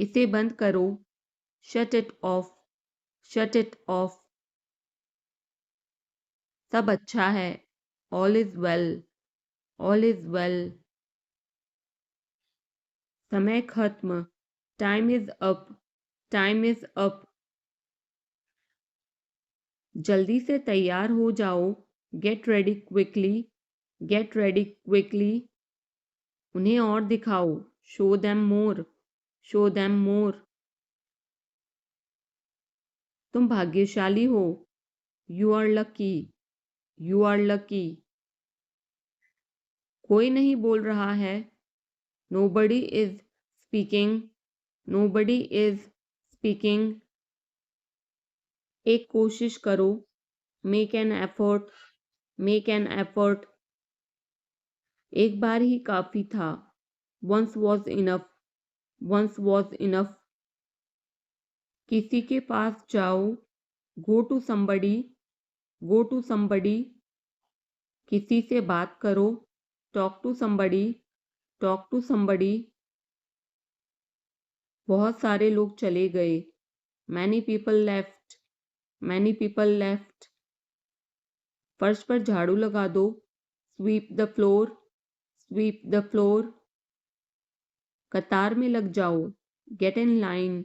इसे बंद करो, shut it off, shut it off. सब अच्छा है, all is well, all is well. समय खत्म, time is up, time is up. जल्दी से तैयार हो जाओ, get ready quickly, get ready quickly. उन्हें और दिखाओ, show them more, show them more. तुम भाग्यशाली हो, you are lucky, you are lucky. कोई नहीं बोल रहा है, nobody is speaking, nobody is speaking. एक कोशिश करो, make an effort, make an effort. एक बार ही काफी था, once was enough, once was enough. किसी के पास जाओ, go to somebody, go to somebody. किसी से बात करो, talk to somebody, talk to somebody. बहुत सारे लोग चले गए, many people left, many people left. फर्श पर झाड़ू लगा दो, sweep the floor, sweep the floor. कतार में लग जाओ, get in line,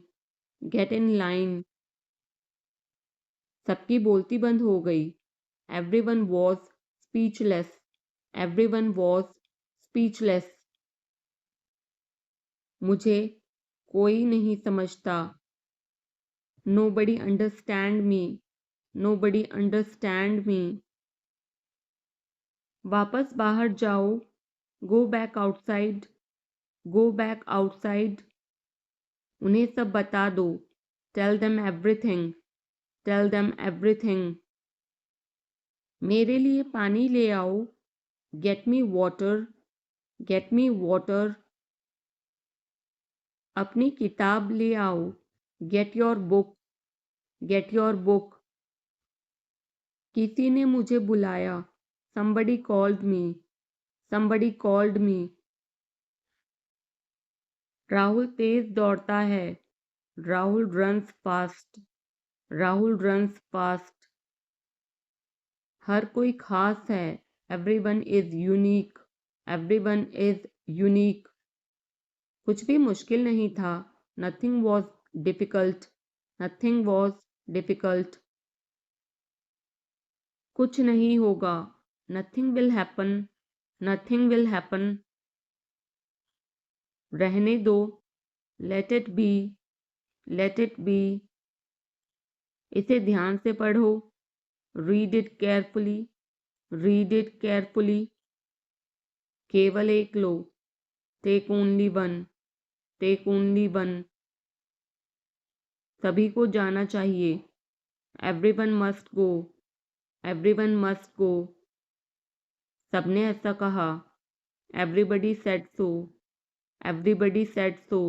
get in line. सबकी बोलती बंद हो गई, everyone was speechless, everyone was speechless. मुझे कोई नहीं समझता, nobody understand me, nobody understand me. वापस बाहर जाओ, go back outside, go back outside. उन्हें सब बता दो, tell them everything, tell them everything. मेरे लिए पानी ले आओ, get me water, get me water. अपनी किताब ले आओ, get your book, get your book. किसी ने मुझे बुलाया, somebody called me, somebody called me। Rahul तेज दौड़ता है, Rahul runs fast, Rahul runs fast. हर कोई खास है, everyone is unique, everyone is unique. कुछ भी मुश्किल नहीं था, nothing was difficult, nothing was difficult. कुछ नहीं होगा, nothing will happen, nothing will happen. रहने दो, let it be, let it be. इसे ध्यान से पढ़ो, read it carefully, read it carefully. केवल एक लो, take only one, take only one. सभी को जाना चाहिए, everyone must go, everyone must go. सबने ऐसा कहा, everybody said so, everybody said so.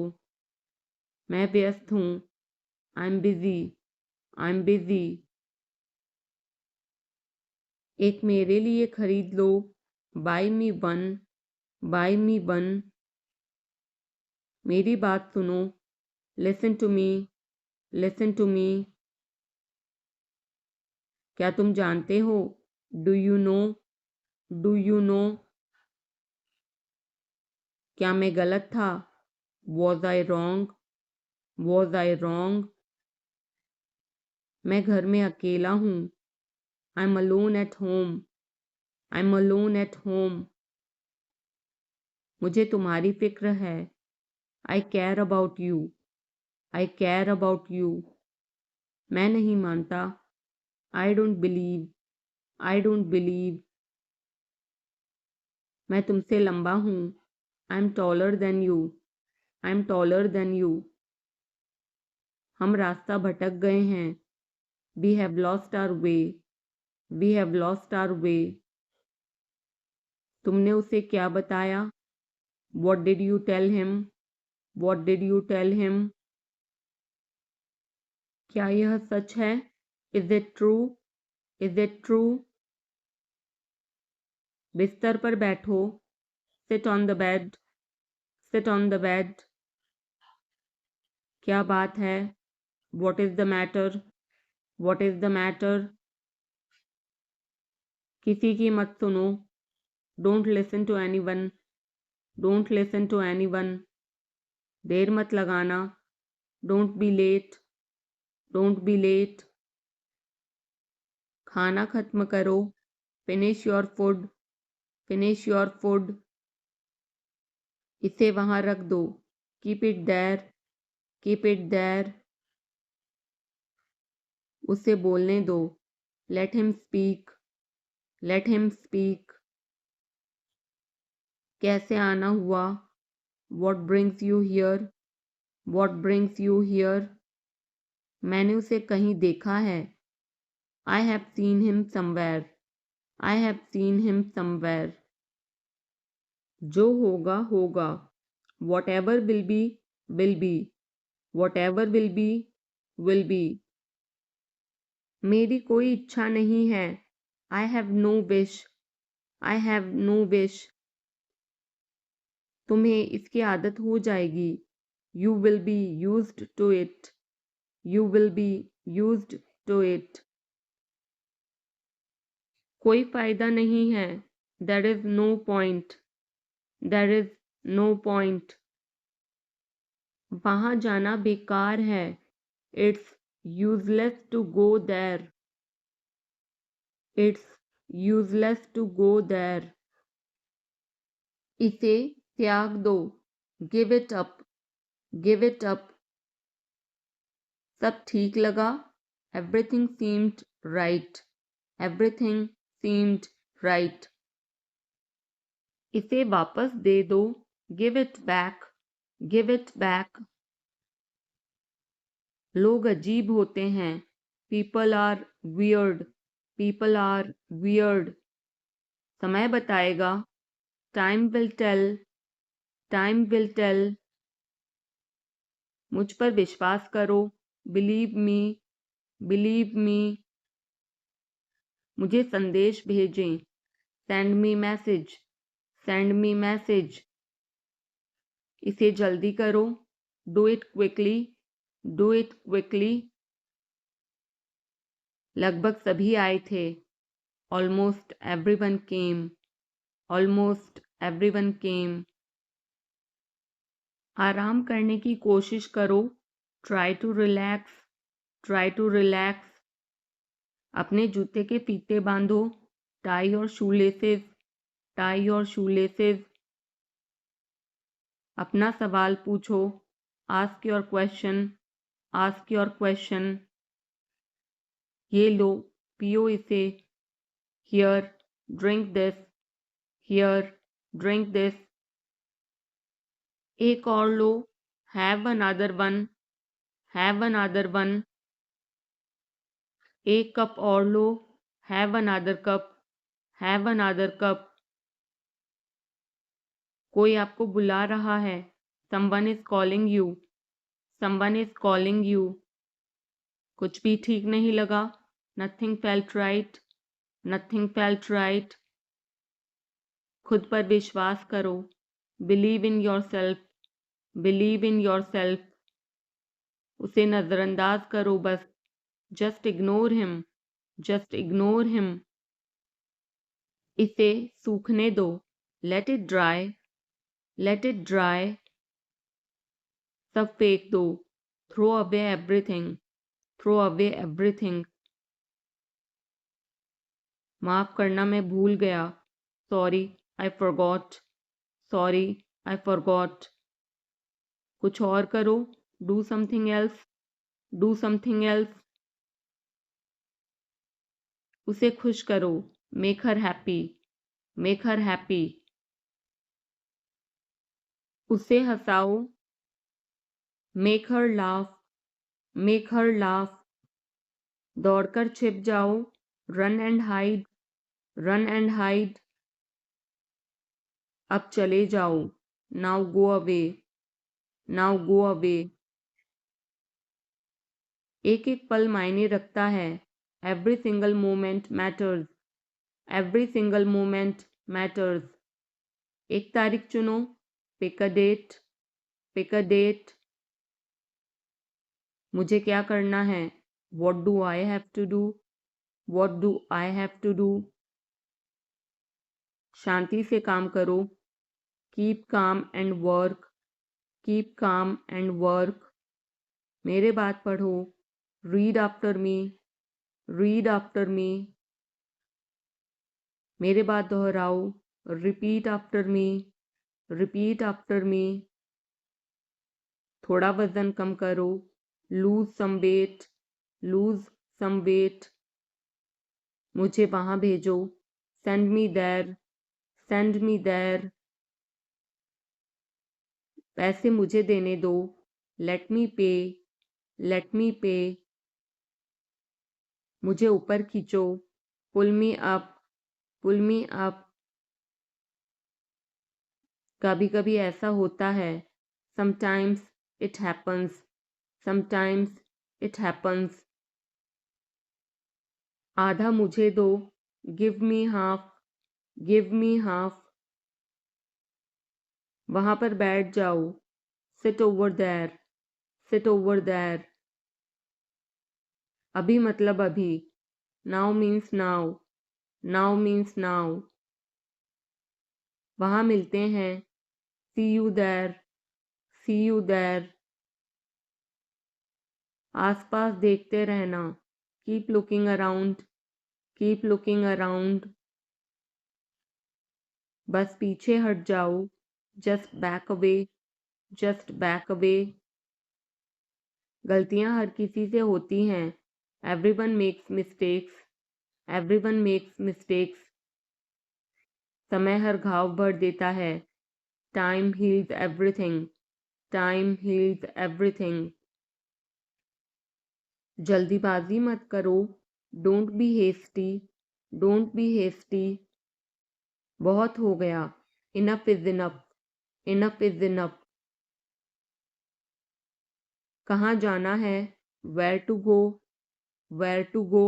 मैं व्यस्त हूँ, I am busy, I am busy. एक मेरे लिए खरीद लो, buy me one, buy me one. मेरी बात सुनो, listen to me, listen to me. क्या तुम जानते हो, do you know, do you know. क्या मैं गलत था, was I wrong, was I wrong. मैं घर में अकेला हूँ, I am alone at home, I am alone at home. मुझे तुम्हारी फिक्र है, I care about you, I care about you. मैं नहीं मानता, I don't believe, I don't believe. मैं तुमसे लंबा हूँ, I am taller than you, I am taller than you. हम रास्ता भटक गए हैं, we have lost our way, we have lost our way. तुमने उसे क्या बताया, what did you tell him, what did you tell him. क्या यह सच है, is it true, is it true. बिस्तर पर बैठो, sit on the bed, sit on the bed. क्या बात है? What is the matter? What is the matter? किसी की मत सुनो। Don't listen to anyone. Don't listen to anyone. देर मत लगाना। Don't be late. Don't be late. खाना खत्म करो। Finish your food. Finish your food. इसे वहां रख दो। Keep it there. Keep it there. उसे बोलने दो। Let him speak. Let him speak. कैसे आना हुआ? What brings you here? What brings you here? मैंने उसे कहीं देखा है। I have seen him somewhere. I have seen him somewhere. जो होगा होगा। Whatever will be will be. Whatever will be will be. मेरी कोई इच्छा नहीं है। I have no wish. I have no wish. तुम्हें इसकी आदत हो जाएगी। You will be used to it. You will be used to it. कोई फायदा नहीं है। There is no point. There is no point. वहां जाना बेकार है। It's useless to go there. It's useless to go there. इसे त्याग दो। Give it up. Give it up. सब ठीक लगा। Everything seemed right. Everything seemed right. इसे वापस दे दो। Give it back. Give it back. लोग अजीब होते हैं। People are weird. People are weird. समय बताएगा। Time will tell. Time will tell. मुझ पर विश्वास करो। Believe me. Believe me. मुझे संदेश भेजें। Send me message. Send me message. इसे जल्दी करो। Do it quickly. Do it quickly. लगभग सभी आए थे। Almost everyone came. Almost everyone came. आराम करने की कोशिश करो। Try to relax. Try to relax. अपने जूते के फीते बांधो। Tie your shoelaces. Tie your shoelaces. अपना सवाल पूछो। Ask your question. Ask your question. ये लो, पियो इसे। Here, drink this. Here, drink this. एक और लो। Have another one. Have another one. एक कप और लो। Have another cup. Have another cup. कोई आपको बुला रहा है। Someone is calling you. Someone is calling you. कुछ भी ठीक नहीं लगा। Nothing felt right. Nothing felt right. खुद पर विश्वास करो। Believe in yourself. Believe in yourself. उसे नजरअंदाज करो बस। Just ignore him. Just ignore him. इसे सूखने दो। Let it dry. Let it dry. सब फेंक दो। Throw away everything. Throw away everything. माफ करना मैं भूल गया। Sorry, I forgot. Sorry, I forgot. कुछ और करो। Do something else. Do something else. उसे खुश करो। Make her happy. Make her happy. उसे हंसाओ। Make her laugh. Make her laugh. दौड़कर छिप जाओ। Run and hide. Run and hide. अब चले जाओ। Now go away. Now go away. एक एक पल मायने रखता है। Every single moment matters. Every single moment matters. एक तारीख चुनो। Pick a date. Pick a date. मुझे क्या करना है? What do I have to do? What do I have to do? शांति से काम करो। Keep calm and work. Keep calm and work. मेरे बात पढ़ो। Read after me. Read after me. मेरे बात दोहराओ। Repeat after me. Repeat after me. थोड़ा वजन कम करो। Lose some weight. Lose some weight. मुझे वहां भेजो। Send me there. Send me there. पैसे मुझे देने दो। Let me pay. Let me pay. मुझे ऊपर खींचो। Pull me up. Pull me up. कभी कभी ऐसा होता है। Sometimes it happens. Sometimes it happens. आधा मुझे दो। Give me half. Give me half. वहां पर बैठ जाओ। Sit over there. Sit over there. अभी मतलब अभी। Now means now. Now means now. वहां मिलते हैं। See you there. See you there. आसपास देखते रहना। Keep looking around. Keep looking around. बस पीछे हट जाओ। Just back away. Just back away. गलतियां हर किसी से होती हैं। Everyone makes mistakes. Everyone makes mistakes. समय हर घाव भर देता है। Time heals everything. Time heals everything. जल्दीबाजी मत करो। Don't be hasty. Don't be hasty. बहुत हो गया। Enough is enough. Enough is enough. कहाँ जाना है? Where to go? Where to go?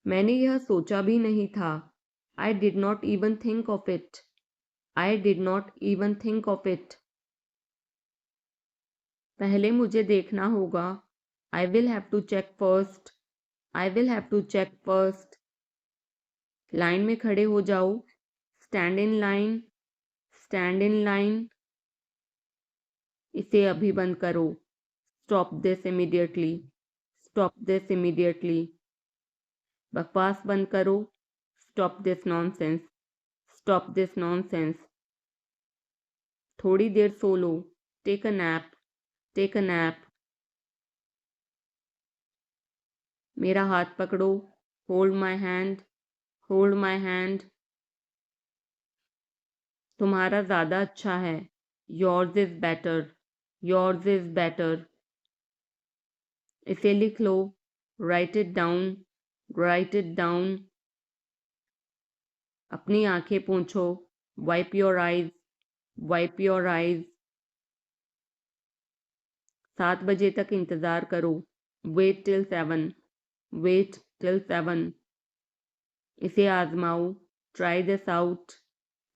मैंने यह सोचा भी नहीं था। I did not even think of it. I did not even think of it. पहले मुझे देखना होगा। I will have to check first. I will have to check first. Line में खड़े हो जाओ। Stand in line. Stand in line. इसे अभी बंद करो। Stop this immediately. Stop this immediately. बकवास बंद करो। Stop this nonsense. Stop this nonsense. थोड़ी देर सो लो। Take a nap. Take a nap. मेरा हाथ पकड़ो। Hold my hand. Hold my hand. तुम्हारा ज़्यादा अच्छा है। Yours is better. Yours is better. इसे लिख लो। Write it down. Write it down. अपनी आंखें पोंछो। Wipe your eyes. Wipe your eyes. 7 बजे तक इंतज़ार करो। Wait till 7. Wait till 7. इसे आजमाओ। Try this out.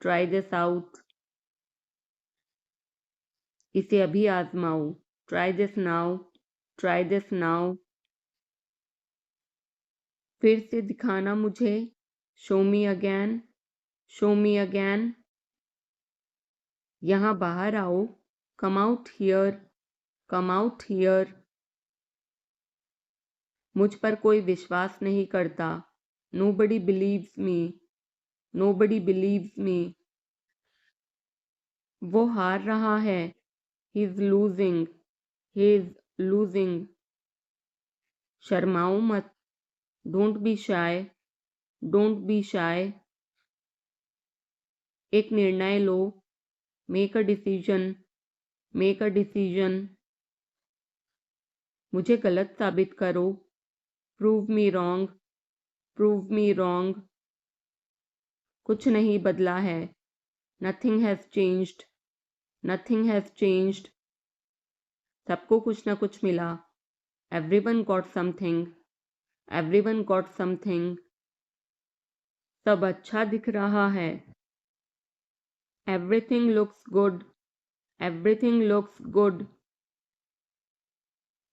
Try this out. इसे अभी आजमाओ। Try this now. Try this now. फिर से दिखाना मुझे। Show me again. Show me again. यहाँ बाहर आओ। Come out here. Come out here. मुझ पर कोई विश्वास नहीं करता। Nobody believes me. Nobody believes me. वो हार रहा है। He is losing. He is losing. शर्माओ मत। Don't be shy. Don't be shy. एक निर्णय लो। Make a decision. Make a decision. मुझे गलत साबित करो। Prove me wrong. Prove me wrong. कुछ नहीं बदला है। Nothing has changed. Nothing has changed. सबको कुछ न कुछ मिला। Everyone got something. Everyone got something. सब अच्छा दिख रहा है। Everything looks good. Everything looks good.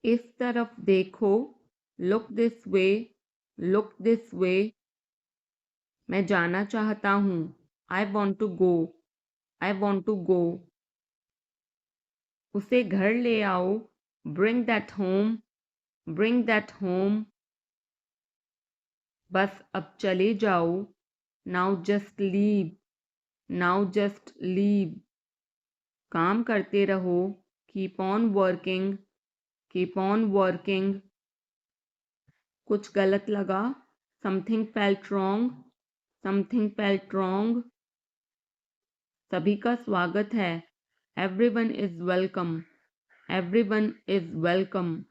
इस तरफ देखो, look this way, look this way. मैं जाना चाहता हूँ, I want to go, I want to go. उसे घर ले आओ, bring that home, bring that home. बस अब चले जाओ, now just leave, now just leave. काम करते रहो, keep on working, keep on working. कुछ गलत लगा, something felt wrong, something felt wrong. सभी का स्वागत है, everyone is welcome, everyone is welcome.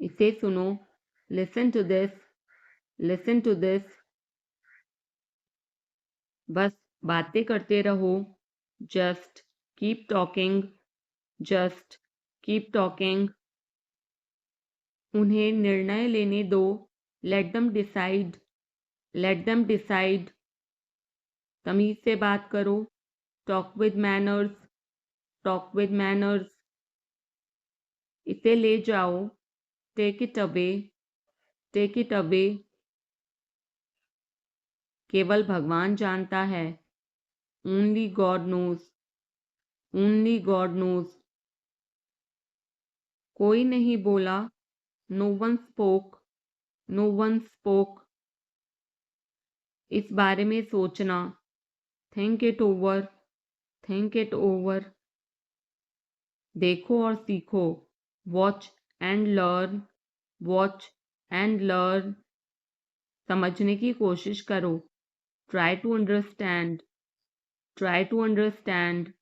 इसे सुनो, listen to this, listen to this. बस बातें करते रहो, just keep talking, just keep talking. उन्हें निर्णय लेने दो, let them decide, let them decide. तमीज से बात करो, talk with manners, talk with manners. इसे ले जाओ, take it away, take it away. केवल भगवान जानता है, only God knows, only God knows. कोई नहीं बोला, no one spoke, no one spoke. इस बारे में सोचना, think it over, think it over. देखो और सीखो, watch and learn, watch and learn. समझने की कोशिश करो, try to understand, try to understand.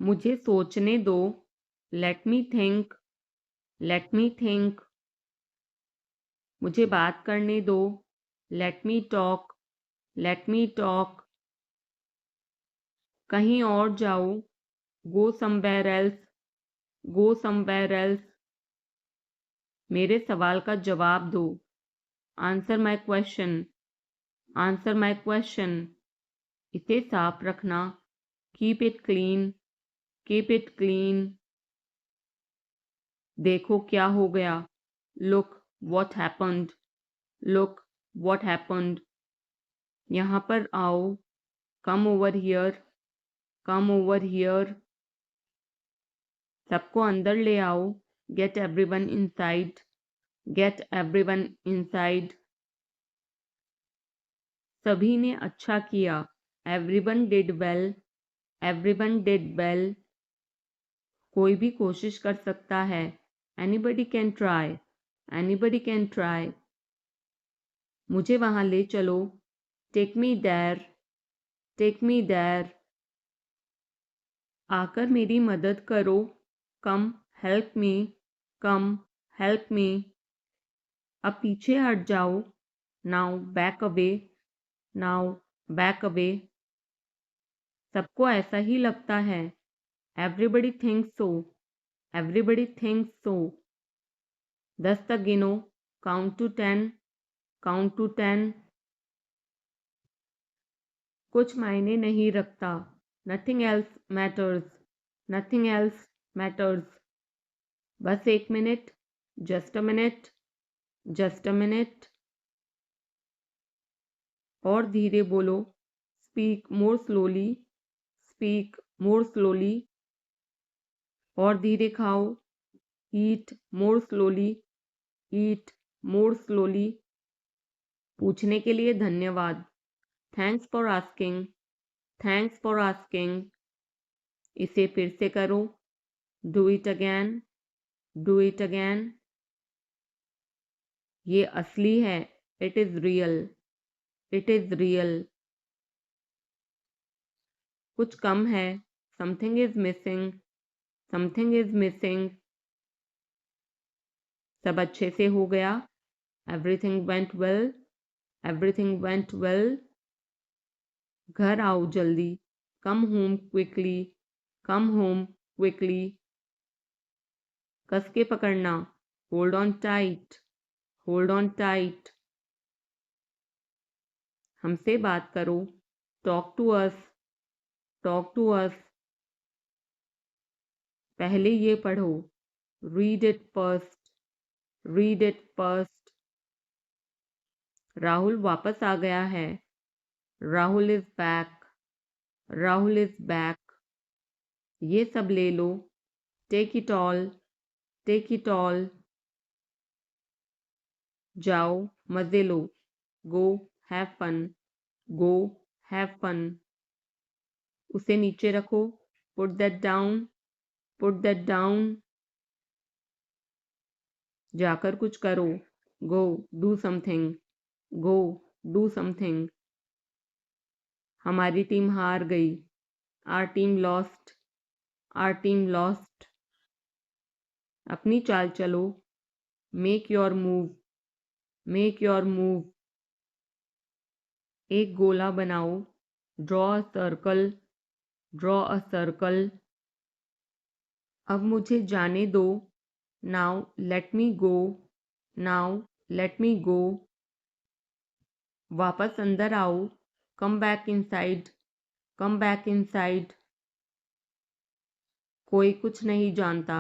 मुझे सोचने दो, let me think, let me think. मुझे बात करने दो, let me talk, let me talk. कहीं और जाओ, go somewhere else, go somewhere else. मेरे सवाल का जवाब दो, answer my question, answer my question. इसे साफ रखना, keep it clean, keep it clean. देखो क्या हो गया, look what happened, look what happened. यहाँ पर आओ, come over here, come over here. सबको अंदर ले आओ, get everyone inside, get everyone inside. सभी ने अच्छा किया, everyone did well, everyone did well. कोई भी कोशिश कर सकता है, anybody can try, anybody can try. मुझे वहां ले चलो, take me there, take me there. आकर मेरी मदद करो, कम हेल्प मी, कम हेल्प मी। अब पीछे हट जाओ, now back away, now back away. सबको ऐसा ही लगता है, एवरीबडी थिंक्स सो, एवरीबडी थिंक्स सो। 10 तक गिनो, काउंट टू 10, काउंट टू 10। कुछ मायने नहीं रखता, nothing else matters, nothing else matters. बस एक minute, just a minute, just a minute. और धीरे बोलो, speak more slowly, speak more slowly. और धीरे खाओ, ईट मोर स्लोली, ईट मोर स्लोली। पूछने के लिए धन्यवाद, thanks for asking, thanks for asking. इसे फिर से करो, do it again, do it again. ये असली है, it is real, it is real. कुछ कम है, something is missing, something is missing. सब अच्छे से हो गया, everything went well, everything went well. घर आओ जल्दी, come home quickly, come home quickly. कस के पकड़ना, hold on tight, hold on tight. हमसे बात करो, talk to us, talk to us. पहले ये पढ़ो, read it first, read it first. Rahul वापस आ गया है। Rahul is back, Rahul is back. ये सब ले लो, take it all, take it all. जाओ, मजे लो, go have fun, go have fun. उसे नीचे रखो, put that down, put that down. जाकर कुछ करो, go do something, go do something. हमारी टीम हार गई, our team lost, are team lost. अपनी चाल चलो, make your move, make your move. एक गोला बनाओ, draw a circle, draw a circle. अब मुझे जाने दो, now let me go, now let me go. वापस अंदर आओ, come back inside, come back inside. कोई कुछ नहीं जानता,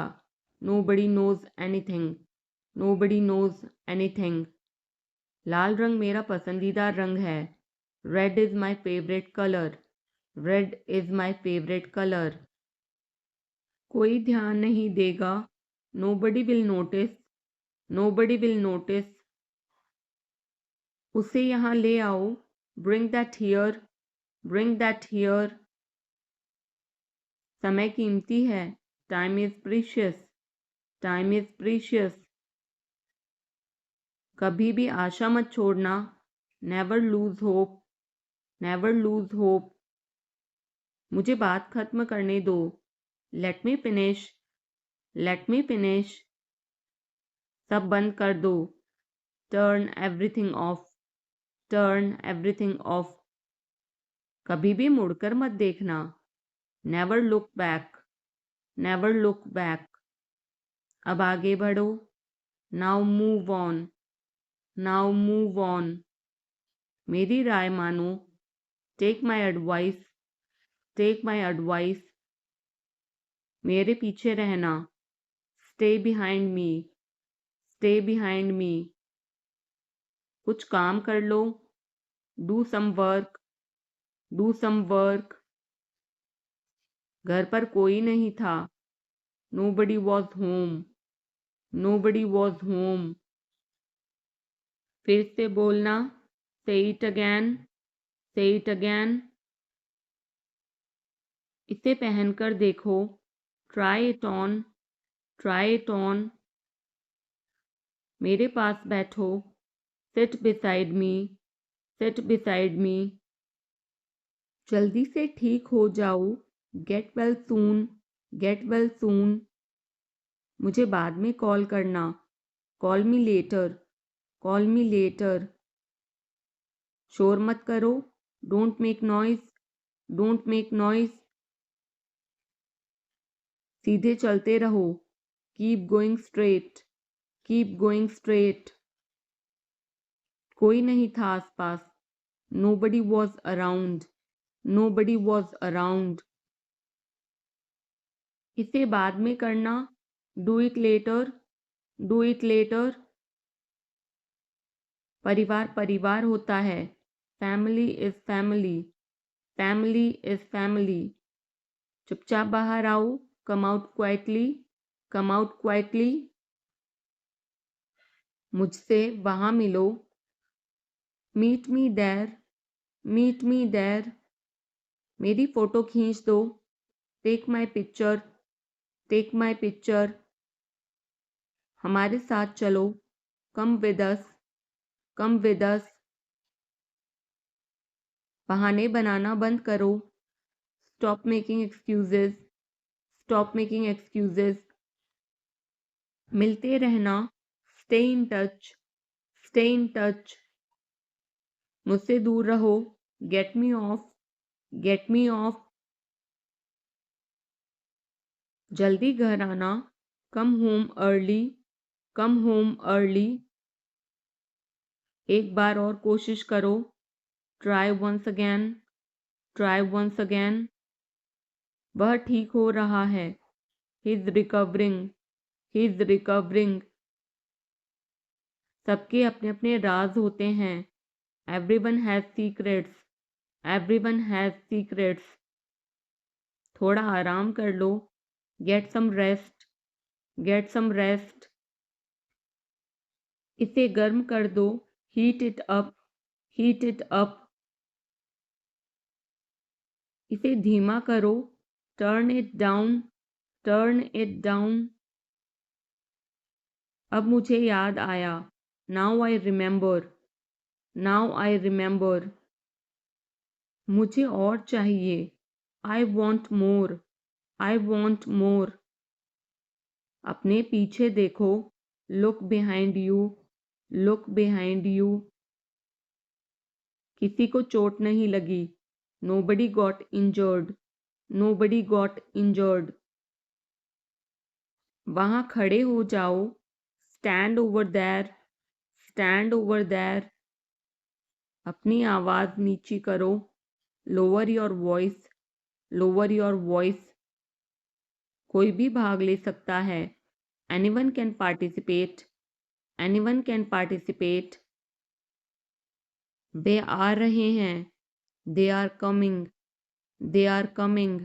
nobody knows anything, nobody knows anything. लाल रंग मेरा पसंदीदा रंग है, red is my favourite colour, red is my favourite colour. कोई ध्यान नहीं देगा, nobody will notice, nobody will notice. उसे यहाँ ले आओ, bring that here, bring that here. समय कीमती है, time is precious, time is precious. कभी भी आशा मत छोड़ना, never lose hope, never lose hope. मुझे बात खत्म करने दो, let me finish, let me finish. सब बंद कर दो, turn everything of, turn everything of. कभी भी मुड़कर मत देखना, never look back, never look back. अब आगे बढ़ो, now move on, now move on. मेरी राय मानो, take my advice, take my advice. मेरे पीछे रहना, stay behind me, stay behind me. कुछ काम कर लो, do some work, do some work. घर पर कोई नहीं था, nobody was home, nobody was home. फिर से बोलना, say it again, say it again. इसे पहनकर देखो, try it on, try it on. मेरे पास बैठो, seat beside me, seat beside me. जल्दी से ठीक हो जाओ, get well soon, get well soon. मुझे बाद में कॉल करना, call me later, call me later. शोर मत करो, don't make noise, don't make noise. सीधे चलते रहो, keep going straight, keep going straight. कोई नहीं था आसपास, nobody was around, nobody was around. इसे बाद में करना, do it later, do it later. परिवार परिवार होता है, family is family, family is family. चुपचाप बाहर आओ, come out quietly, come out quietly. मुझसे वहां मिलो, meet me there, meet me there. मेरी फोटो खींच दो, take my picture, take my picture. हमारे साथ चलो, come with us, come with us. बहाने बनाना बंद करो, stop making excuses, stop making excuses. मिलते रहना, stay in touch, stay in touch. मुझसे दूर रहो, get me off, get me off. जल्दी घर आना, come home early, come home early. एक बार और कोशिश करो, try once again, try once again. वह ठीक हो रहा है, he is recovering, he is recovering. सबके अपने अपने राज होते हैं। Everyone has secrets, everyone has secrets. थोड़ा आराम कर लो, get some rest, get some rest. इसे गर्म कर दो, heat it up, heat it up. इसे धीमा करो, turn it down, turn it down. अब मुझे याद आया, now I remember, now I remember. मुझे और चाहिए, I want more, I want more. अपने पीछे देखो, look behind you, look behind you. किसी को चोट नहीं लगी, nobody got injured, nobody got injured. वहां खड़े हो जाओ, stand over there, stand over there. अपनी आवाज नीची करो, lower your voice, lower your voice. कोई भी भाग ले सकता है, anyone can participate, anyone can participate. वे आ रहे हैं, they are coming, they are coming.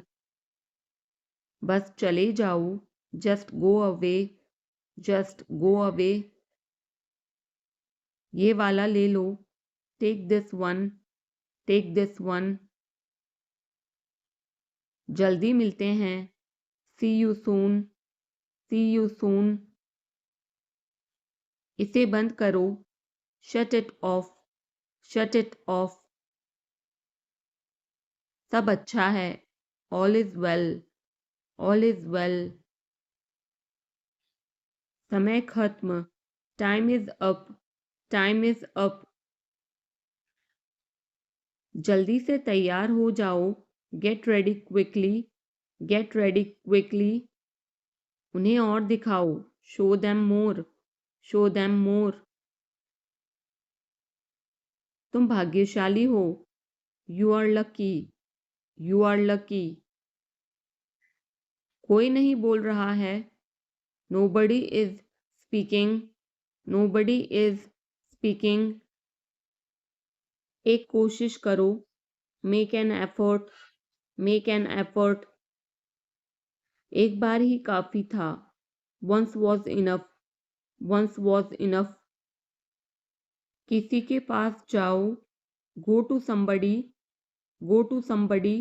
बस चले जाओ, just go away, just go away. ये वाला ले लो, take this one, take this one. जल्दी मिलते हैं, see you soon, C you soon. इसे बंद करो, shut it off, shut it off. सब अच्छा है, all is well, all is well. समय खत्म, time is up, time is up. जल्दी से तैयार हो जाओ, get ready quickly, get ready quickly. उन्हें और दिखाओ, show them more, show them more. तुम भाग्यशाली हो, you are lucky, you are lucky. कोई नहीं बोल रहा है, nobody is speaking, nobody is speaking. एक कोशिश करो, make an effort, make an effort. एक बार ही काफी था, once was enough, once was enough. किसी के पास जाओ, go to somebody, go to somebody.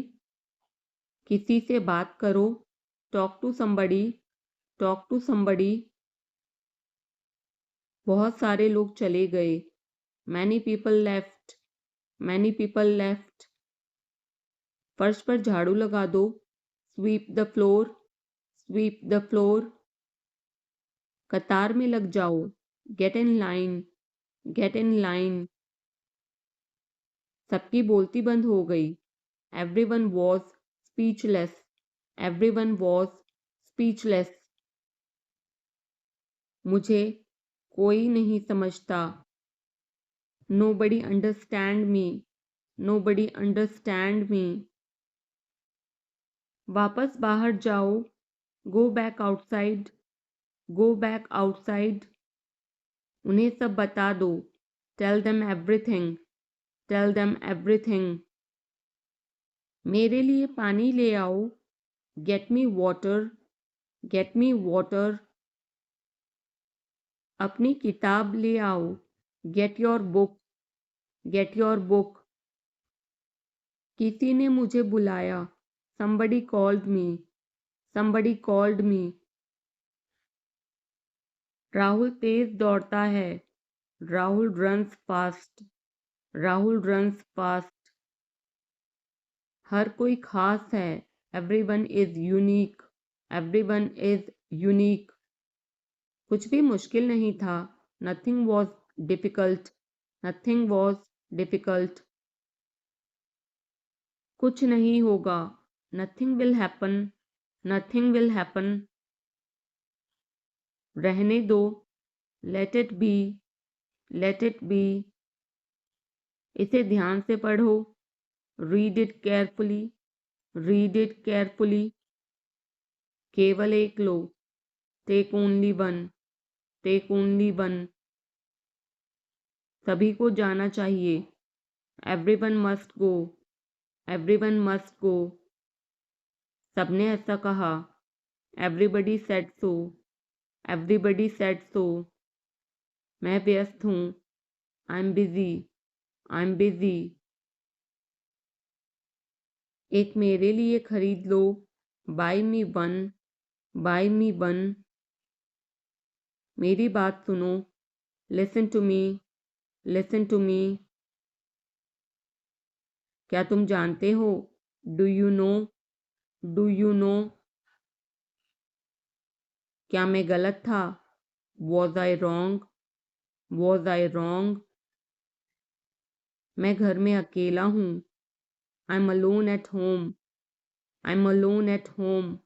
किसी से बात करो, talk to somebody, talk to somebody. बहुत सारे लोग चले गए, many people left, many people left. फर्श पर झाड़ू लगा दो, sweep the floor, sweep the floor. कतार में लग जाओ, get in line, get in line. सबकी बोलती बंद हो गई, everyone was speechless, everyone was speechless. मुझे कोई नहीं समझता, nobody understand me, nobody understand me. वापस बाहर जाओ, go back outside, go back outside. उन्हें सब बता दो, tell them everything, tell them everything. मेरे लिए पानी ले आओ, get me water, get me water. अपनी किताब ले आओ, get your book, get your book. किसी ने मुझे बुलाया, somebody called me, somebody called me। Rahul तेज दौड़ता है, Rahul runs fast, Rahul runs fast. हर कोई खास है, everyone is unique, everyone is unique. कुछ भी मुश्किल नहीं था, nothing was difficult, nothing was difficult. कुछ नहीं होगा, nothing will happen, nothing will happen. रहने दो, let it be, let it be. इसे ध्यान से पढ़ो, read it carefully, read it carefully. केवल एक लो, take only one, take only one. सभी को जाना चाहिए, everyone must go, everyone must go. सबने ऐसा कहा, everybody said so, everybody said so. मैं व्यस्त हूँ, I am busy, I am busy. एक मेरे लिए खरीद लो, buy me one, buy me one. मेरी बात सुनो, listen to me, listen to me. क्या तुम जानते हो, do you know, do you know. क्या मैं गलत था, was I wrong, was I wrong. मैं घर में अकेला हूँ, I am alone at home, I am alone at home.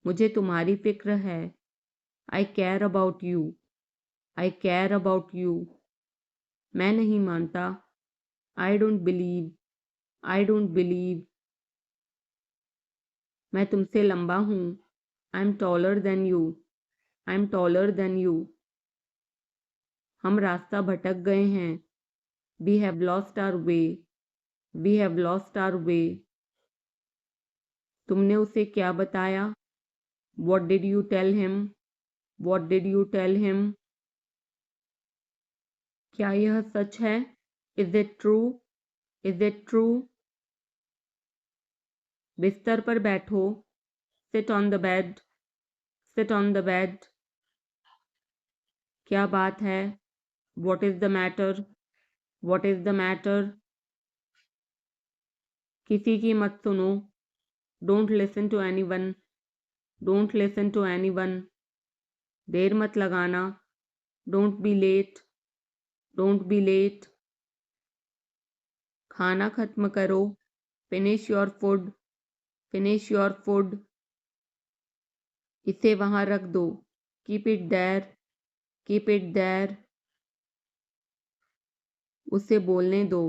मुझे तुम्हारी फिक्र है, I care about you, I care about you. मैं नहीं मानता, I don't believe, I don't believe. मैं तुमसे लंबा हूँ, I am taller than you, I am taller than you. हम रास्ता भटक गए हैं, we have lost our way, we have lost our way. तुमने उसे क्या बताया, what did you tell him, what did you tell him. क्या यह सच है, is it true, is it true. बिस्तर पर बैठो, sit on the bed, sit on the bed. क्या बात है, what is the matter, what is the matter. किसी की मत सुनो, don't listen to anyone, don't listen to anyone. देर मत लगाना, don't be late, don't be late. खाना खत्म करो, finish your food, finish your food. इसे वहां रख दो, keep it there, keep it there. उसे बोलने दो,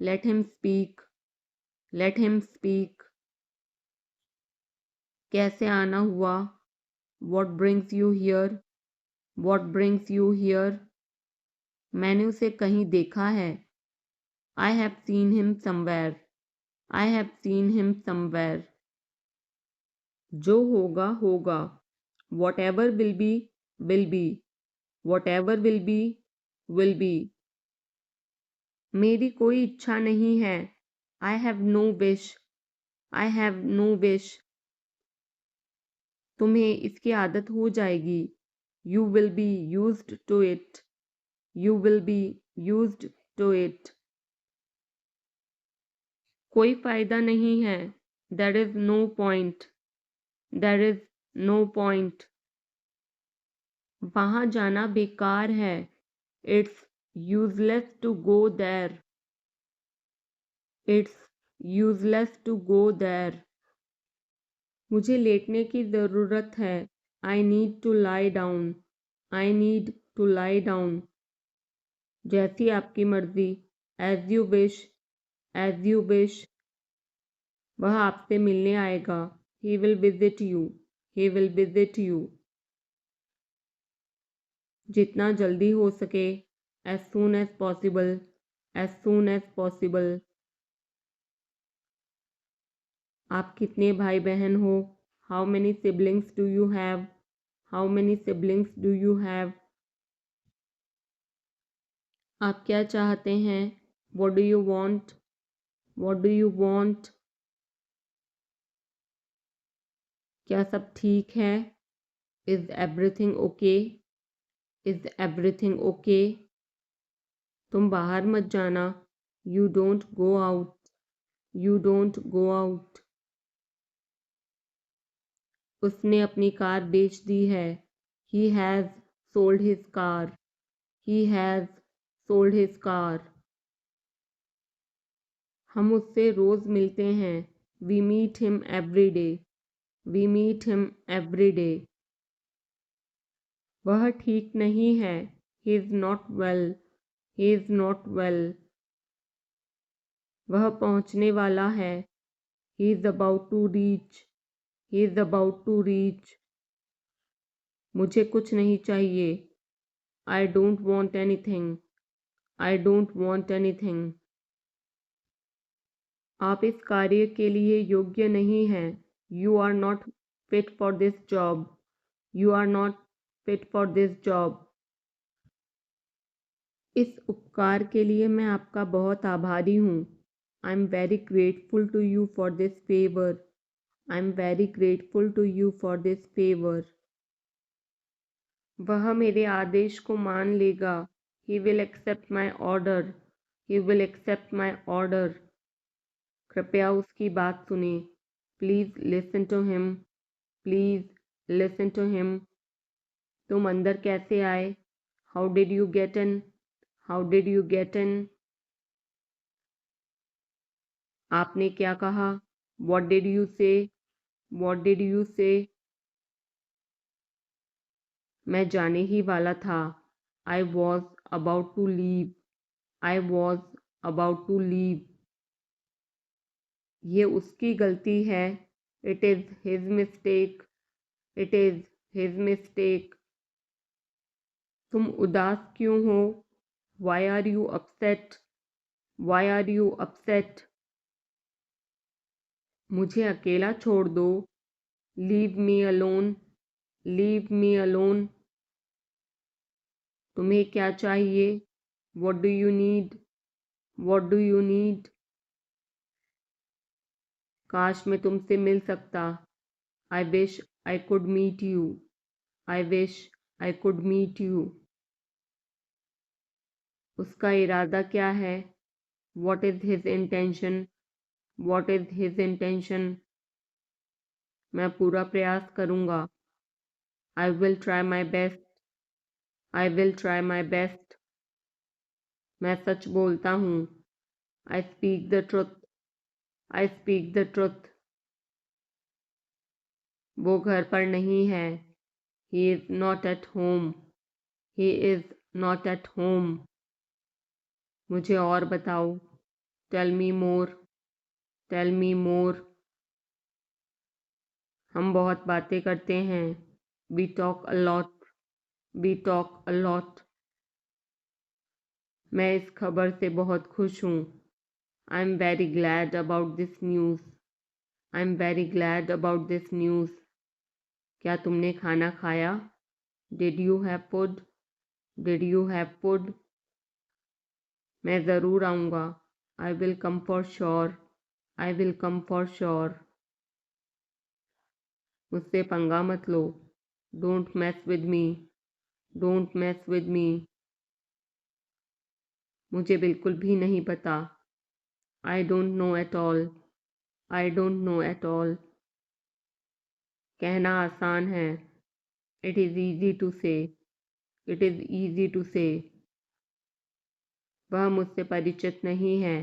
let him speak, let him speak. कैसे आना हुआ, what brings you here, what brings you here. मैंने उसे कहीं देखा है, I have seen him somewhere, I have seen him somewhere. जो होगा होगा, whatever will be, will be, whatever will be, will be. मेरी कोई इच्छा नहीं है, I have no wish, I have no wish. तुम्हें इसकी आदत हो जाएगी, you will be used to it, you will be used to it. कोई फायदा नहीं है, there is no point, there is no point. वहां जाना बेकार है, it's useless to go there, it's useless to go there. मुझे लेटने की ज़रूरत है, I need to lie down, I need to lie down. जैसी आपकी मर्जी, as you wish, as you wish. वह आपसे मिलने आएगा, he will visit you, he will visit you. जितना जल्दी हो सके, as soon as possible, as soon as possible. आप कितने भाई बहन हो, how many siblings do you have, how many siblings do you have. आप क्या चाहते हैं, what do you want, what do you want. क्या सब ठीक है, is everything okay, is everything okay. तुम बाहर मत जाना, you don't go out, you don't go out. उसने अपनी कार बेच दी है, he has sold his car, he has sold his car. हम उससे रोज़ मिलते हैं, we meet him every day, we meet him every day. वह ठीक नहीं है, he is not well, he is not well. वह पहुंचने वाला है, he is about to reach, he is about to reach. मुझे कुछ नहीं चाहिए। I don't want anything. I don't want anything. आप इस कार्य के लिए योग्य नहीं हैं। You are not fit for this job. You are not fit for this job. इस उपकार के लिए मैं आपका बहुत आभारी हूँ। I am very grateful to you for this favour. I am very grateful to you for this favour. वह मेरे आदेश को मान लेगा। He will accept my order. He will accept my order. कृपया उसकी बात सुने। Please listen to him. Please listen to him. तुम अंदर कैसे आए? How did you get in? How did you get in? आपने क्या कहा? What did you say? What did you say? मैं जाने ही वाला था। I was about to leave. I was about to leave. ये उसकी गलती है। It is his mistake. It is his mistake. तुम उदास क्यों हो? Why are you upset? Y are you upset? मुझे अकेला छोड़ दो। Leave me alone. Leave me alone. तुम्हें क्या चाहिए? What do you need? What do you need? काश मैं तुमसे मिल सकता। I wish I could meet you. I wish I could meet you. उसका इरादा क्या है? What is his intention? What is his intention? मैं पूरा प्रयास करूँगा। I will try my best. I will try my best. मैं सच बोलता हूँ। I speak the truth. I speak the truth. वो घर पर नहीं है। He is not at home. He is not at home. मुझे और बताओ। Tell me more. Tell me more. हम बहुत बातें करते हैं। We talk a lot. We talk a lot. मैं इस खबर से बहुत खुश हूँ। I am very glad about this news. I am very glad about this news. क्या तुमने खाना खाया? Did you have food? Did you have food? मैं ज़रूर आऊँगा। I will come for sure. I will come for sure. मुझसे पंगा मत लो। Don't mess with me. Don't mess with me. मुझे बिल्कुल भी नहीं पता। I don't know at all. I don't know at all. कहना आसान है। It is easy to say. It is easy to say. वह मुझसे परिचित नहीं है।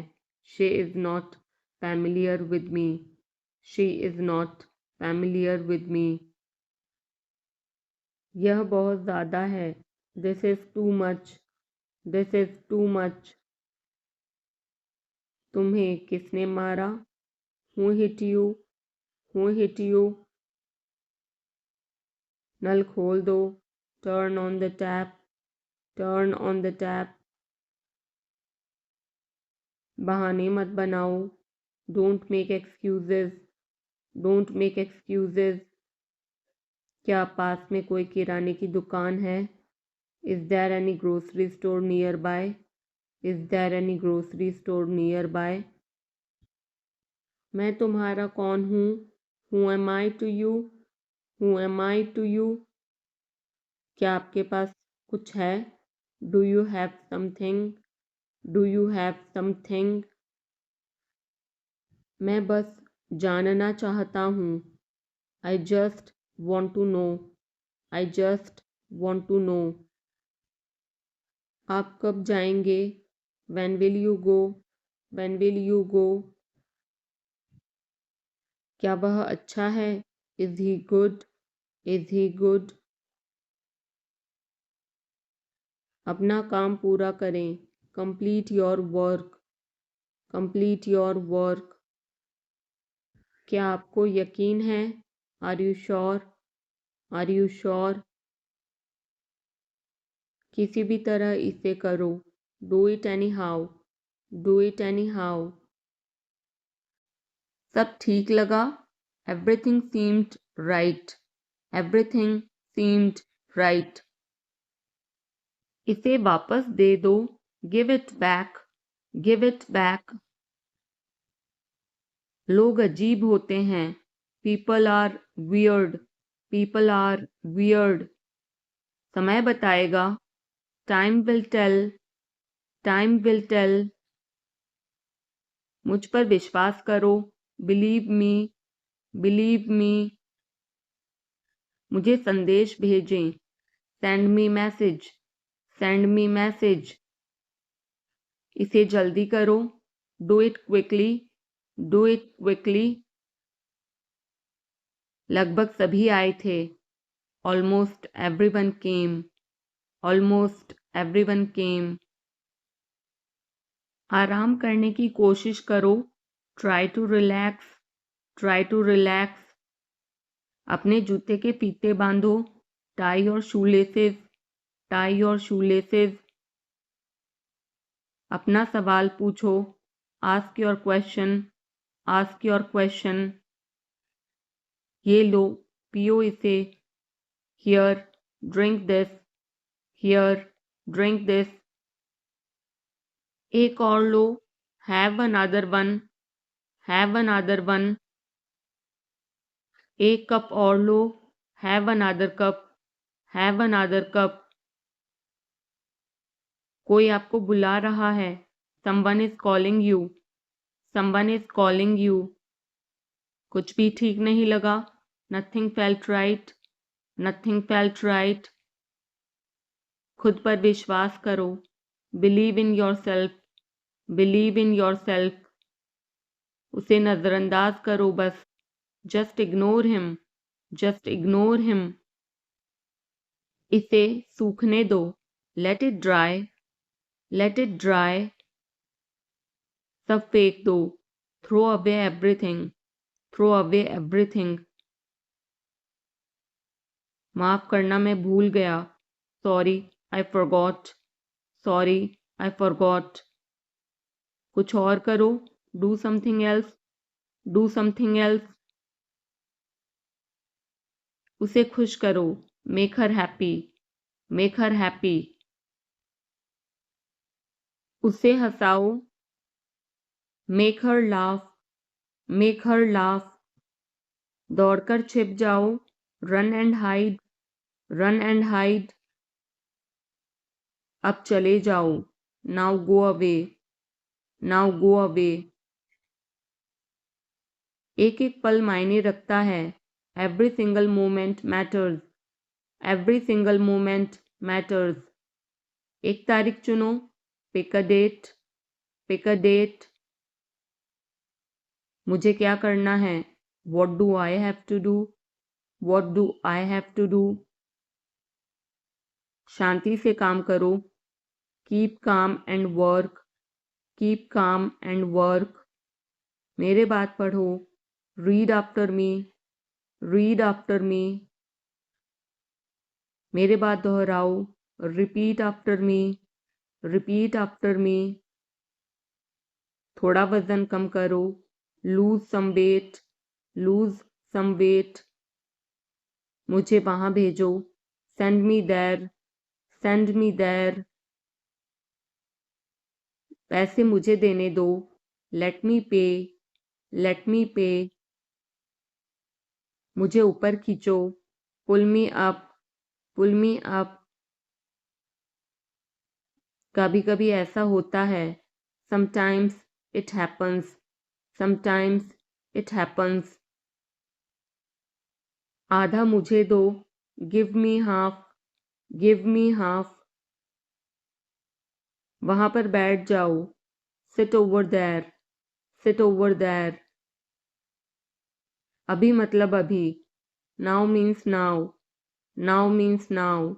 She is not familiar with me. She is not familiar with me. यह बहुत ज़्यादा है। This is too much. This is too much. तुम्हें किसने मारा? Who hit you? Who hit you? नल खोल दो। Turn on the tap. Turn on the tap. बहाने मत बनाओ। Don't make excuses. Don't make excuses. क्या पास में कोई किराने की दुकान है? Is there any grocery store nearby? Is there any grocery store nearby? मैं तुम्हारा कौन हूँ? Who am I to you? Who am I to you? क्या आपके पास कुछ है? Do you have something? Do you have something? मैं बस जानना चाहता हूँ। I just want to know. I just want to know. आप कब जाएंगे? When will you go? When will you go? क्या वह अच्छा है? Is he good? Is he good? अपना काम पूरा करें। Complete your work. Complete your work. क्या आपको यकीन है? Are you sure? Are you sure? किसी भी तरह इसे करो, do it anyhow, do it anyhow. सब ठीक लगा, everything seemed right, everything seemed right. इसे वापस दे दो, give it back, give it back. लोग अजीब होते हैं, people are weird, people are weird. समय बताएगा, time will tell, time will tell. मुझ पर विश्वास करो, बिलीव मी, बिलीव मी। मुझे संदेश भेजें, send me message, send me message. इसे जल्दी करो, do it quickly, do it quickly. लगभग सभी आए थे, almost everyone came, almost everyone came. आराम करने की कोशिश करो, try to relax, try to relax. अपने जूते के फीते बांधो, tie your shoelaces, tie your shoelaces. अपना सवाल पूछो, ask your question, ask your question. ये लो, पियो इसे, here, drink this, here, drink this. एक और लो, have another one, have another one. एक कप और लो, have another cup, have another cup. कोई आपको बुला रहा है, someone is calling you, someone is calling you. कुछ भी ठीक नहीं लगा, nothing felt right, nothing felt right. खुद पर विश्वास करो, believe in yourself, believe in yourself. उसे नज़रअंदाज करो बस, just ignore him, just ignore him. इसे सूखने दो, let it dry, let it dry. सब फेंक दो, throw away everything, throw away everything. माफ करना, मैं भूल गया, sorry I forgot, sorry I forgot. कुछ और करो, do something else, do something else. उसे खुश करो, make her happy, make her happy. उसे हंसाओ, make her laugh, make her laugh. दौड़कर छिप जाओ, run and hide, run and hide. अब चले जाओ, now go away, now go away. एक एक पल मायने रखता है, every single moment matters, every single moment matters. एक तारीख चुनो, pick a date, pick a date. मुझे क्या करना है, what do I have to do, what do I have to do. शांति से काम करो, keep calm and work, keep calm and work. मेरे बात पढ़ो, read after me, read after me. मेरे बात दोहराओ, repeat after me, repeat after me. थोड़ा वजन कम करो, lose some weight, lose some weight. मुझे वहां भेजो, send me there, send me there. पैसे मुझे देने दो, लेट मी पे, लेट मी पे। मुझे ऊपर खींचो, पुल मी अप, पुल मी अप। कभी कभी ऐसा होता है, sometimes it happens, sometimes it happens. आधा मुझे दो, give me half, give me half. वहां पर बैठ जाओ, sit over there, sit over there. अभी मतलब अभी, now means now, now means now.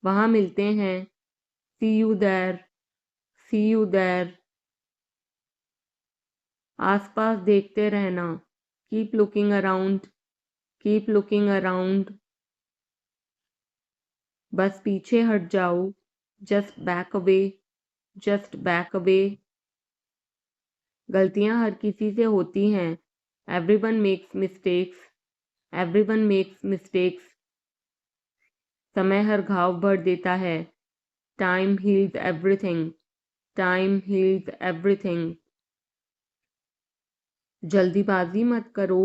वहां मिलते हैं, see you there, see you there. आसपास देखते रहना, keep looking around, keep looking around. बस पीछे हट जाओ, just back away, just back away. गलतियां हर किसी से होती हैं, everyone makes mistakes, everyone makes mistakes. समय हर घाव भर देता है, time heals everything, time heals everything. जल्दीबाजी मत करो,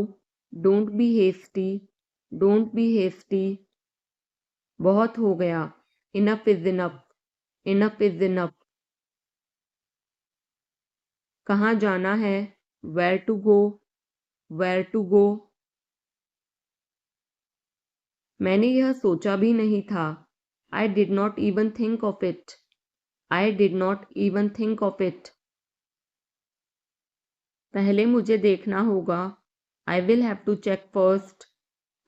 don't be hasty, don't be hasty. बहुत हो गया, enough is enough, enough is enough. कहाँ जाना है, where to go, where to go. मैंने यह सोचा भी नहीं था, I did not even think of it, I did not even think of it. पहले मुझे देखना होगा, I will have to check first,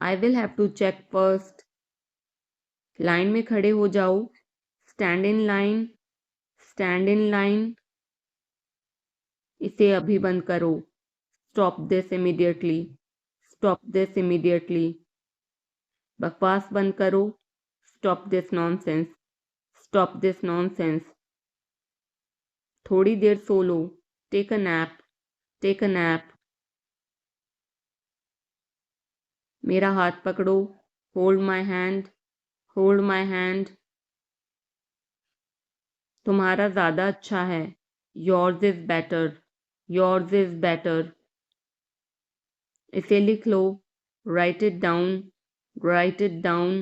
I will have to check first. Line में खड़े हो जाओ, stand in line, stand in line. इसे अभी बंद करो, stop this immediately, stop this immediately. बकवास बंद करो, stop this nonsense, stop this nonsense. थोड़ी देर सो लो, take a nap, take a nap. मेरा हाथ पकड़ो, hold my hand, hold my hand. तुम्हारा ज़्यादा अच्छा है, yours is better, yours is better. इसे लिख लो, write it down, write it down.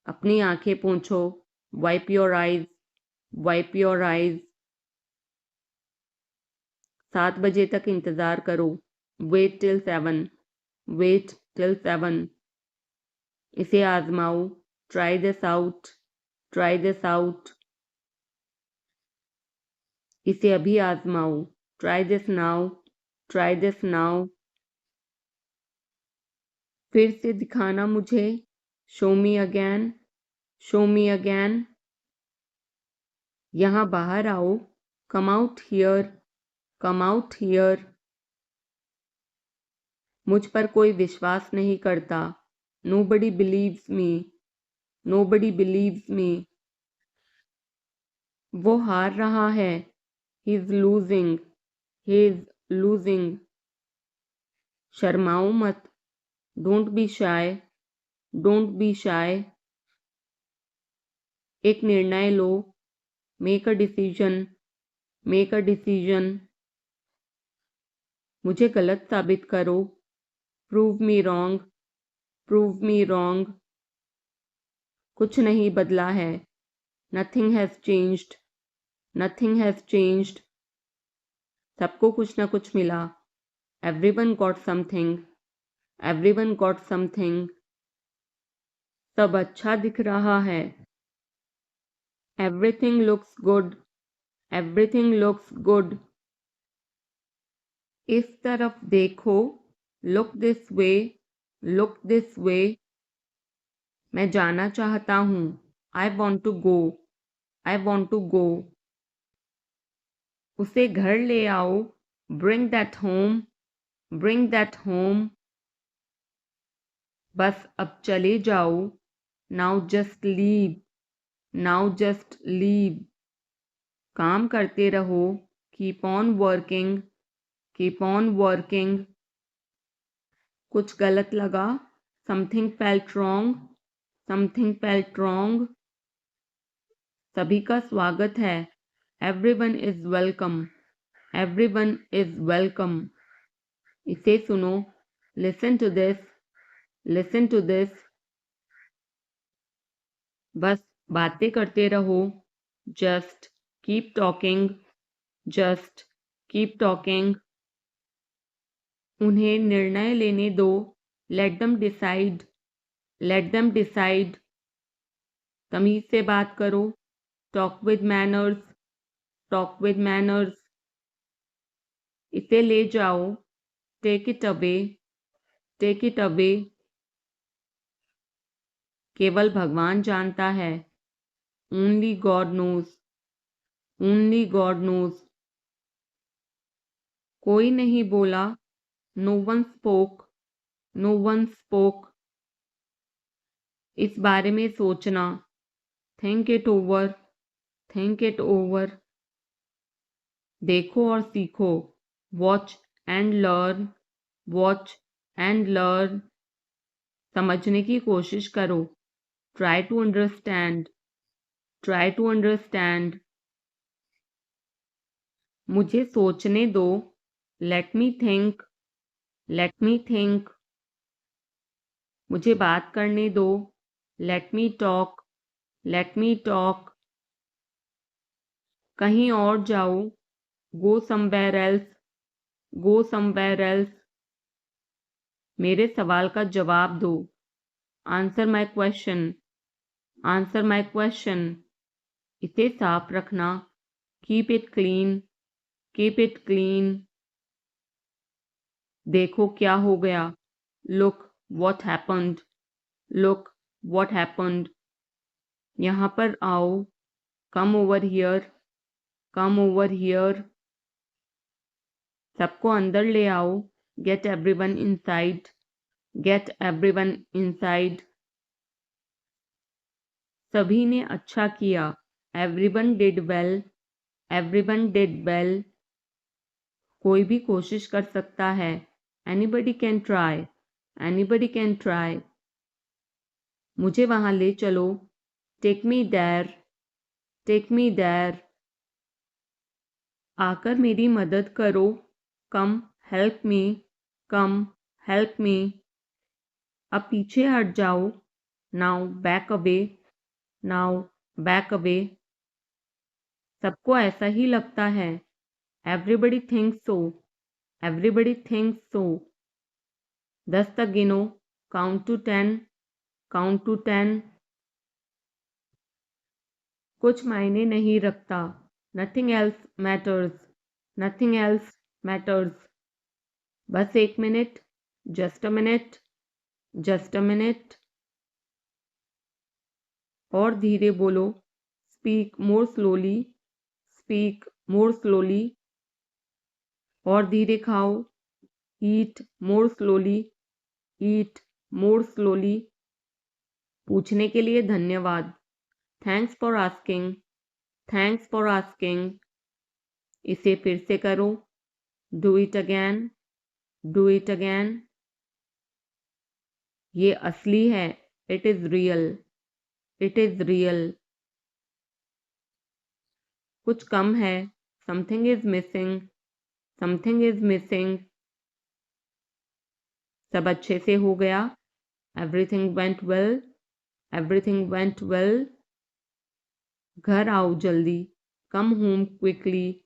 अपनी आंखें पोंछो, wipe your eyes, wipe your eyes. 7 बजे तक इंतज़ार करो, वेट टिल 7, वेट टिल 7। इसे आजमाओ, try this out, try this out. इसे अभी आजमाओ, try this now, try this now. फिर से दिखाना मुझे, show me again, show me again. यहाँ बाहर आओ, come out here, come out here. मुझ पर कोई विश्वास नहीं करता, nobody believes me, nobody believes me. वो हार रहा है, he is losing, he is losing. शर्माओ मत, don't be shy, don't be shy. एक निर्णय लो, make a decision, make a decision. मुझे गलत साबित करो, prove me wrong, prove me wrong. कुछ नहीं बदला है, nothing has changed, nothing has changed. सबको कुछ ना कुछ मिला, everyone got something, everyone got something. सब अच्छा दिख रहा है, everything looks good, everything looks good. इस तरफ देखो, look this way, look this way. मैं जाना चाहता हूँ, I want to go, I want to go. उसे घर ले आओ, bring that home, bring that home. बस अब चले जाओ, now just leave, now just leave. काम करते रहो, keep on working, keep on working. कुछ गलत लगा, something felt wrong, something felt wrong. सभी का स्वागत है, everyone is welcome, everyone is welcome. इसे सुनो, listen to this, listen to this. बस बातें करते रहो, just keep talking, just keep talking. उन्हें निर्णय लेने दो, let them decide, let them decide. तमीज से बात करो, talk with manners, talk with manners. इसे ले जाओ, take it away, take it away. केवल भगवान जानता है, only God knows, only God knows. कोई नहीं बोला, no one spoke, no one spoke. इस बारे में सोचना, think it over, think it over. देखो और सीखो, watch and learn, watch and learn. समझने की कोशिश करो, try to understand, try to understand. मुझे सोचने दो, let me think, let me think. मुझे बात करने दो, let me talk, let me talk. कहीं और जाओ, go somewhere else, go somewhere else. मेरे सवाल का जवाब दो, answer my question, answer my question. इसे साफ रखना, keep it clean, keep it clean. देखो क्या हो गया, look what happened, look what happened. यहाँ पर आओ, come over here, come over here. सबको अंदर ले आओ, get everyone inside, get everyone inside. सभी ने अच्छा किया, everyone did well, everyone did well. कोई भी कोशिश कर सकता है, anybody can try, anybody can try. मुझे वहां ले चलो, take me there, take me there. आकर मेरी मदद करो, कम हेल्प मी, कम हेल्प मी। अब पीछे हट जाओ, now back away, now back away. सबको ऐसा ही लगता है, एवरीबडी थिंक्स सो, एवरीबडी थिंक्स सो। 10 तक गिनो, काउंट टू 10, काउंट टू 10। कुछ मायने नहीं रखता, nothing else matters, nothing else matters. बस 1 minute, just a minute, just a minute. और धीरे बोलो, speak more slowly, speak more slowly. और धीरे खाओ, ईट मोर स्लोली, ईट मोर स्लोली। पूछने के लिए धन्यवाद, thanks for asking, thanks for asking. इसे फिर से करो, do it again, do it again. ये असली है, it is real, it is real. कुछ कम है, something is missing, something is missing. सब अच्छे से हो गया, everything went well, everything went well. घर आओ जल्दी, come home quickly,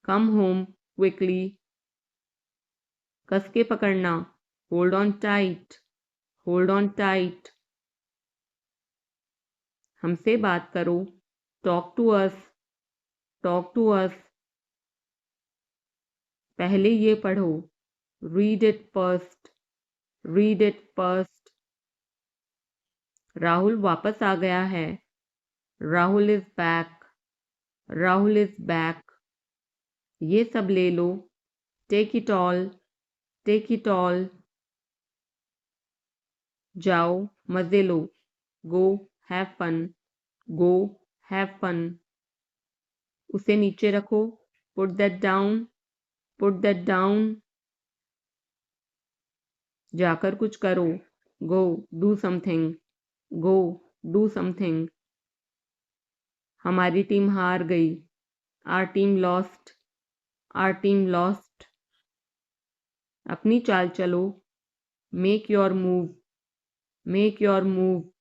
come home quickly. कस के पकड़ना, hold on tight, hold on tight. हमसे बात करो, talk to us, talk to us. पहले ये पढ़ो, read it first, read it first. Rahul वापस आ गया है, Rahul is back, Rahul is back. ये सब ले लो, take it all, take it all. जाओ मजे लो, go have fun, go have fun. उसे नीचे रखो, put that down, put that down. जाकर कुछ करो, go do something, go do something. हमारी टीम हार गई, our team lost, are team lost. अपनी चाल चलो, make your move, make your move.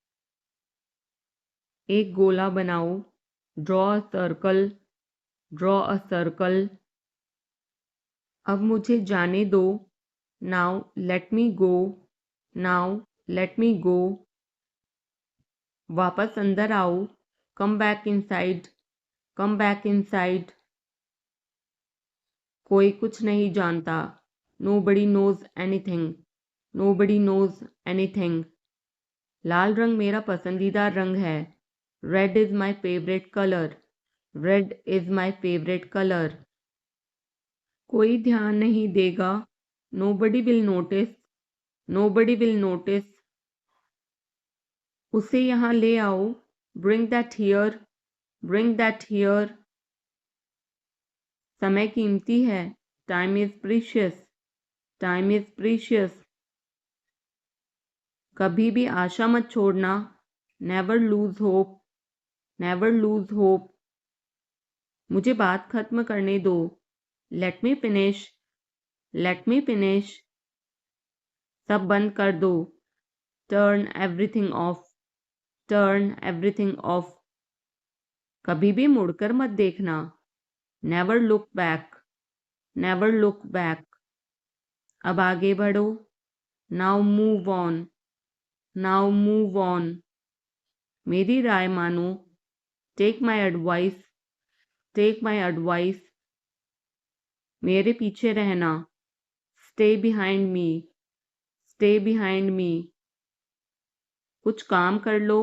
एक गोला बनाओ, draw a circle, draw a circle. अब मुझे जाने दो, now let me go, now let me go. वापस अंदर आओ, come back inside, come back inside. कोई कुछ नहीं जानता, nobody knows anything, nobody knows anything. लाल रंग मेरा पसंदीदा रंग है, red is my favourite colour, red is my favourite colour. कोई ध्यान नहीं देगा, nobody will notice, nobody will notice. उसे यहाँ ले आओ, bring that here, bring that here. समय कीमती है, time is precious, time is precious. कभी भी आशा मत छोड़ना, never lose hope, never lose hope. मुझे बात खत्म करने दो, let me finish, let me finish. सब बंद कर दो, turn everything of, turn everything of. कभी भी मुड़कर मत देखना, never look back, never look back. अब आगे बढ़ो, now move on, now move on. मेरी राय मानो, take my advice, take my advice. मेरे पीछे रहना, stay behind me, stay behind me. कुछ काम कर लो,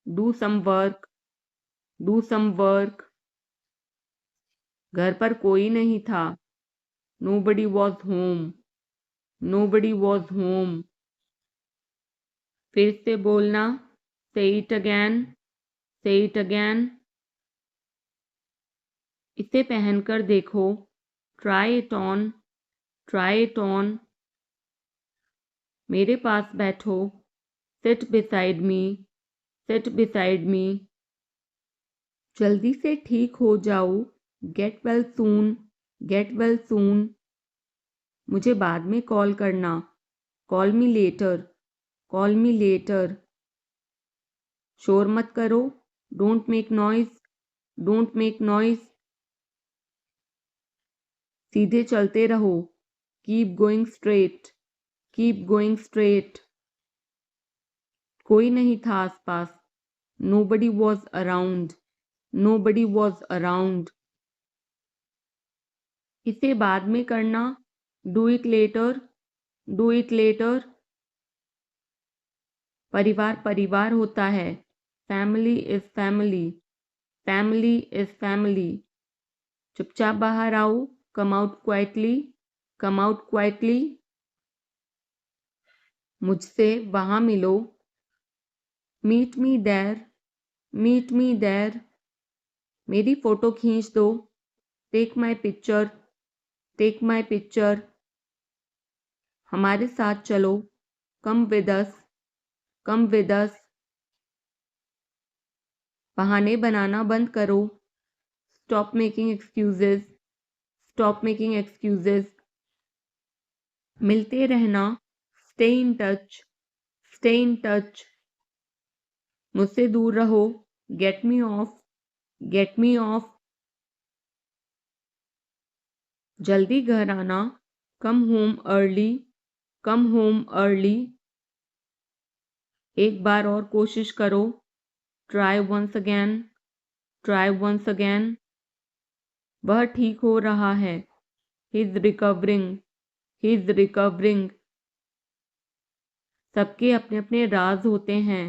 do some work, do some work. घर पर कोई नहीं था, nobody was home, nobody was home। फिर से बोलना, say it again, say it again। इसे पहनकर देखो, try it on, try it on। मेरे पास बैठो, sit beside me, sit beside me। जल्दी से ठीक हो जाओ, get well soon, get well soon। मुझे बाद में कॉल करना, call me later, call me later। शोर मत करो, don't make noise, don't make noise. सीधे चलते रहो, keep going straight, keep going straight. कोई नहीं था आसपास, nobody was around, nobody was around. इसे बाद में करना, do it later, do it later. परिवार परिवार होता है, family is family, family is family. चुपचाप बाहर आओ, come out quietly, come out quietly. मुझसे वहां मिलो, meet me there, meet me there. मेरी फोटो खींच दो, take my picture, take my picture. हमारे साथ चलो, come with us, come with us. बहाने बनाना बंद करो, stop making excuses, stop making excuses. मिलते रहना, stay in touch, stay in touch. मुझसे दूर रहो, get me off, get me off. जल्दी घर आना, come home early, come home early. एक बार और कोशिश करो, try once again, try once again. वह ठीक हो रहा है, he is recovering, he is recovering. सबके अपने अपने राज होते हैं,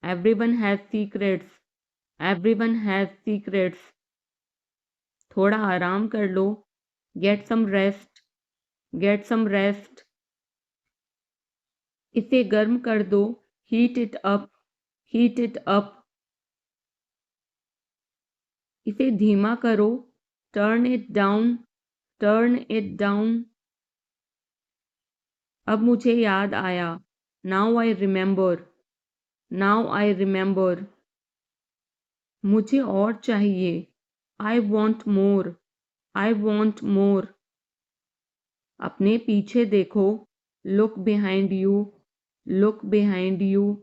everyone has secrets, everyone has secrets. थोड़ा आराम कर लो, get some rest, get some rest. इसे गर्म कर दो, heat it up, heat it up. इसे धीमा करो, turn it down, turn it down. अब मुझे याद आया, now I remember, now I remember. मुझे और चाहिए, I want more, I want more. अपने पीछे देखो, look behind you, look behind you.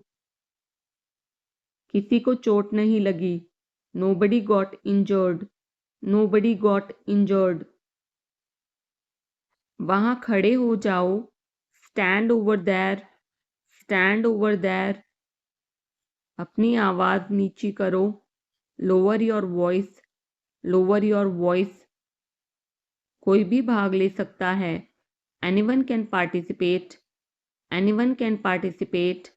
किसी को चोट नहीं लगी, nobody got injured, nobody got injured. वहां खड़े हो जाओ, stand over there, stand over there. अपनी आवाज नीची करो, lower your voice, lower your voice. कोई भी भाग ले सकता है, anyone can participate, anyone can participate.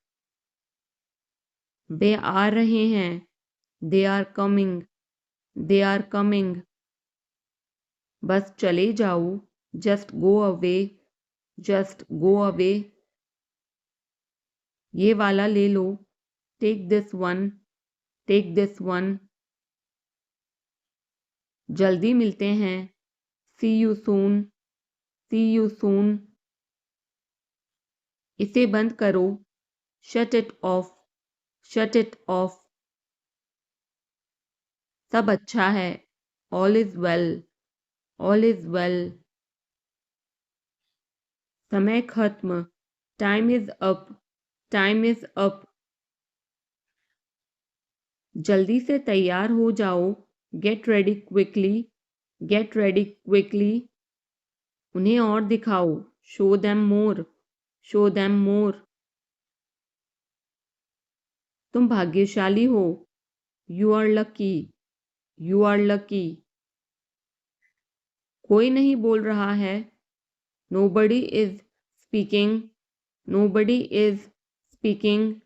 वे आ रहे हैं, they are coming, they are coming. बस चले जाओ, just go away, just go away. ये वाला ले लो, take this one, take this one. जल्दी मिलते हैं, see you soon, C you soon. इसे बंद करो, shut it off, shut it off. सब अच्छा है, all is well, all is well. समय खत्म, time is up, time is up. जल्दी से तैयार हो जाओ, get ready quickly, get ready quickly. उन्हें और दिखाओ, show them more, show them more. तुम भाग्यशाली हो, you are lucky, you are lucky. कोई नहीं बोल रहा है, nobody is speaking, nobody is speaking.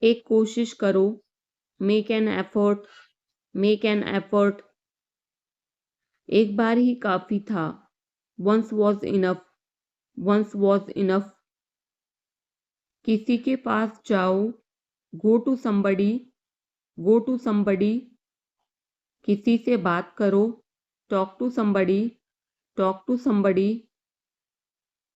एक कोशिश करो, make an effort, make an effort. एक बार ही काफी था, once was enough, once was enough. किसी के पास जाओ, go to somebody, go to somebody. किसी से बात करो, talk to somebody, talk to somebody.